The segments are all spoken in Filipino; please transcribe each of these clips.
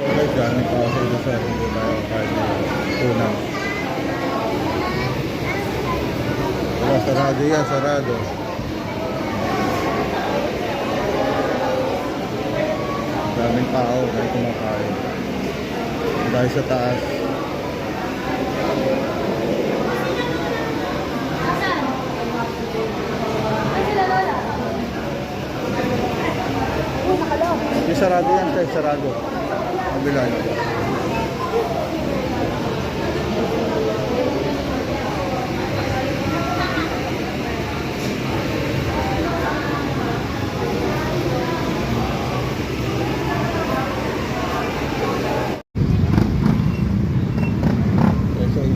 Okay, dyan pa ako sa hindi tayo kahit na unang. Wala, sarado yan, sarado. Daming tao dahil kumakain. Dahil sa taas. Yung sarado yan, tayo sarado. Kabila yun.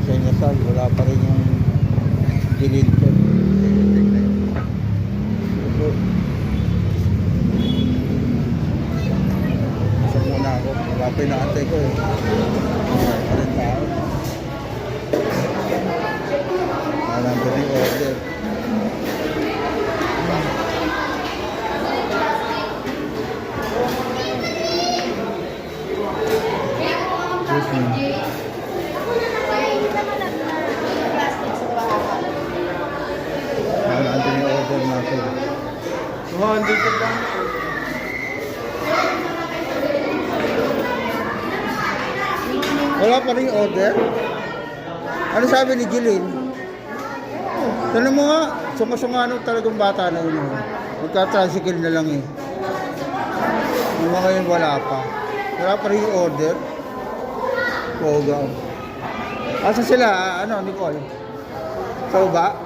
Sa inasal, wala pa rin yung gilid ko. Nasa muna ako. Wala pa yung nakantay ko eh. Wala pa rin tao. Alam ko yung order. Excuse me. Ano yung order natin? 200 lang. Wala pa rin order? Ano sabi ni Jilin? Tanong mo nga, sunga-sungano talagang bata na yun. Magka-tricycle na lang eh. Yung mga ngayon wala pa. Wala pa rin order. Pogaw. Asa sila? Ano, Nicole? Sa baba?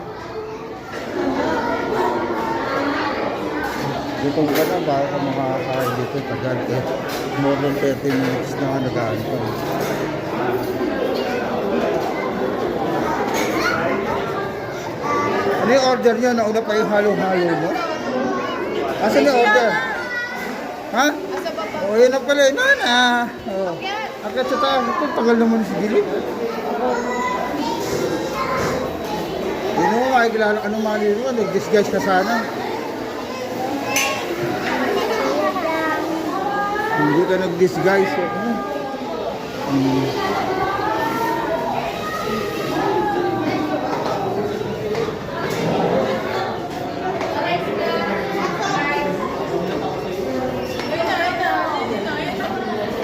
Dito ka na, baka ka makakain dito. Tagal eh. More than 30 minutes na ka nag-aantay. Ano yung order nyo? Nauna pa yung halo-halo mo? Asan yung order? Ha? O, yun na pala. Yun na. O. Akit sa taas. Ito, tagal naman si Gilip. Hindi mo makikilala ka ng mali mo. Nag-disguise ka sana. Hindi ka nag-disguise.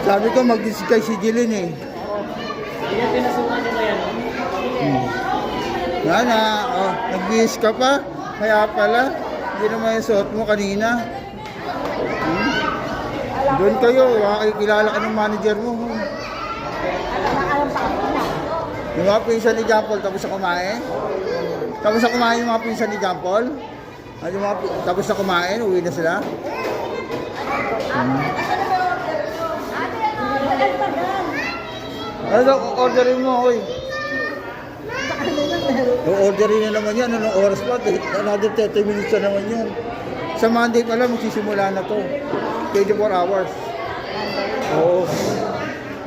Sabi ko mag-disguise si Jilin eh. Hindi na pinasukan nyo yan. Yan na, oh, nag-bihis ka pa. Kaya pala, hindi naman yung suot mo kanina. Doon kayo, makikilala ka ng manager mo. Yung mga pinsan ni John Paul, tapos na kumain? Tapos na kumain yung mga pinsan ni John Paul? Yung mga, tapos na kumain, uwi na sila? Ano, orderin mo, oy. Orderin na naman yan, anong oras pa? Another 30 minutes na naman yan. Sa Monday pala, magsisimula na to. 24 hours. Oo.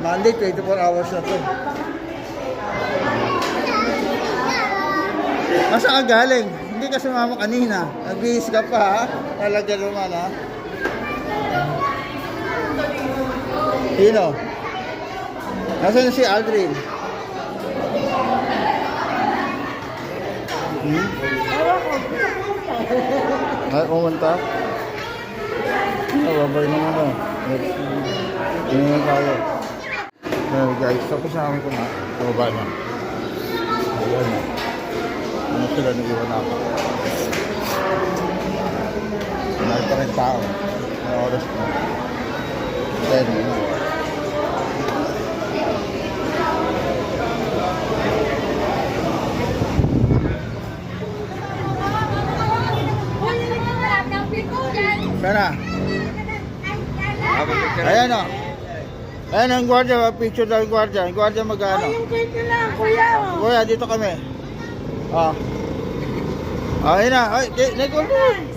Monday, 24 hours na to. Masa ka galing? Hindi ka sumama kanina. Nagbihis ka pa, ha? Talaga naman, ha? Sino? Nasaan si Aldrin? Ay, kumanta? Babay naman na. Tingnan tayo. Ayan guys, tapos na kami kumain. Baba na. Ayan na. Ano sila nag-iwan ako? May pa rin tao. May oras na. 10 minutes. Sana? Ayan o. Ayan ang gwardiya, picture daw yung gwardiya. Yung gwardiya mag-ano. Ayun dito lang, kuya. Kuya, dito kami. Oh. Ayan na. Ay, Nicole.